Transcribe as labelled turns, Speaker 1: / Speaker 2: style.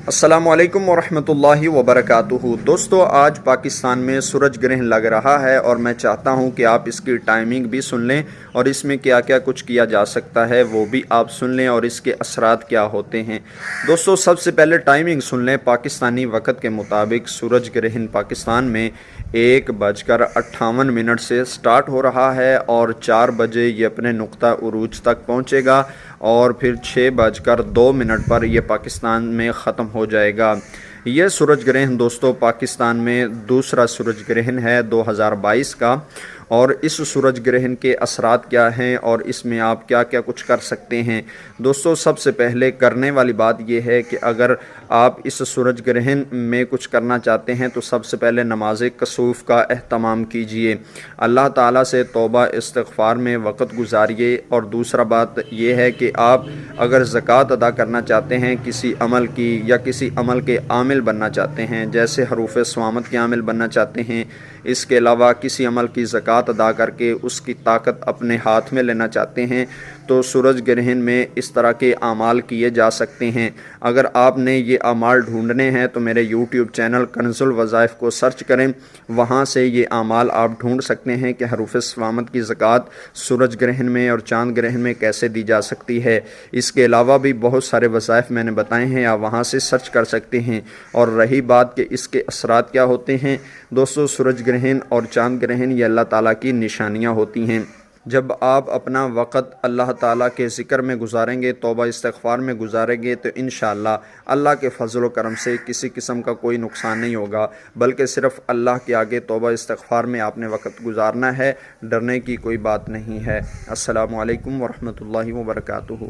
Speaker 1: السلام علیکم ورحمۃ اللہ وبرکاتہ۔ دوستو، آج پاکستان میں سورج گرہن لگ رہا ہے اور میں چاہتا ہوں کہ آپ اس کی ٹائمنگ بھی سن لیں اور اس میں کیا کیا کچھ کیا جا سکتا ہے وہ بھی آپ سن لیں اور اس کے اثرات کیا ہوتے ہیں۔ دوستو، سب سے پہلے ٹائمنگ سن لیں۔ پاکستانی وقت کے مطابق سورج گرہن پاکستان میں 1:58 سے سٹارٹ ہو رہا ہے اور 4 بجے یہ اپنے نقطہ عروج تک پہنچے گا اور پھر 6:02 پر یہ پاکستان میں ختم ہو جائے گا۔ یہ سورج گرہن دوستو پاکستان میں دوسرا سورج گرہن ہے 2022 کا، اور اس سورج گرہن کے اثرات کیا ہیں اور اس میں آپ کیا کیا کچھ کر سکتے ہیں۔ دوستو، سب سے پہلے کرنے والی بات یہ ہے کہ اگر آپ اس سورج گرہن میں کچھ کرنا چاہتے ہیں تو سب سے پہلے نماز کسوف کا اہتمام کیجئے، اللہ تعالیٰ سے توبہ استغفار میں وقت گزاریے، اور دوسرا بات یہ ہے کہ آپ اگر زکوٰۃ ادا کرنا چاہتے ہیں کسی عمل کی یا کسی عمل کے عامل بننا چاہتے ہیں، جیسے حروف صوامت کے عامل بننا چاہتے ہیں، اس کے علاوہ کسی عمل کی زکوٰۃ ادا کر کے اس کی طاقت اپنے ہاتھ میں لینا چاہتے ہیں، تو سورج گرہن میں اس طرح کے اعمال کیے جا سکتے ہیں۔ اگر آپ نے یہ اعمال ڈھونڈنے ہیں تو میرے یوٹیوب چینل کنز الوظائف کو سرچ کریں، وہاں سے یہ اعمال آپ ڈھونڈ سکتے ہیں کہ حروف صوامت کی زکوٰۃ سورج گرہن میں اور چاند گرہن میں کیسے دی جا سکتی ہے۔ اس کے علاوہ بھی بہت سارے وظائف میں نے بتائے ہیں، آپ وہاں سے سرچ کر سکتے ہیں۔ اور رہی بات کہ اس کے اثرات کیا ہوتے ہیں، دوستو سورج گرہن اور چاند گرہن یہ اللہ تعالیٰ کی نشانیاں ہوتی ہیں۔ جب آپ اپنا وقت اللہ تعالیٰ کے ذکر میں گزاریں گے، توبہ استغفار میں گزاریں گے، تو انشاءاللہ اللہ کے فضل و کرم سے کسی قسم کا کوئی نقصان نہیں ہوگا، بلکہ صرف اللہ کے آگے توبہ استغفار میں آپ نے وقت گزارنا ہے، ڈرنے کی کوئی بات نہیں ہے۔ السلام علیکم ورحمۃ اللہ وبرکاتہ۔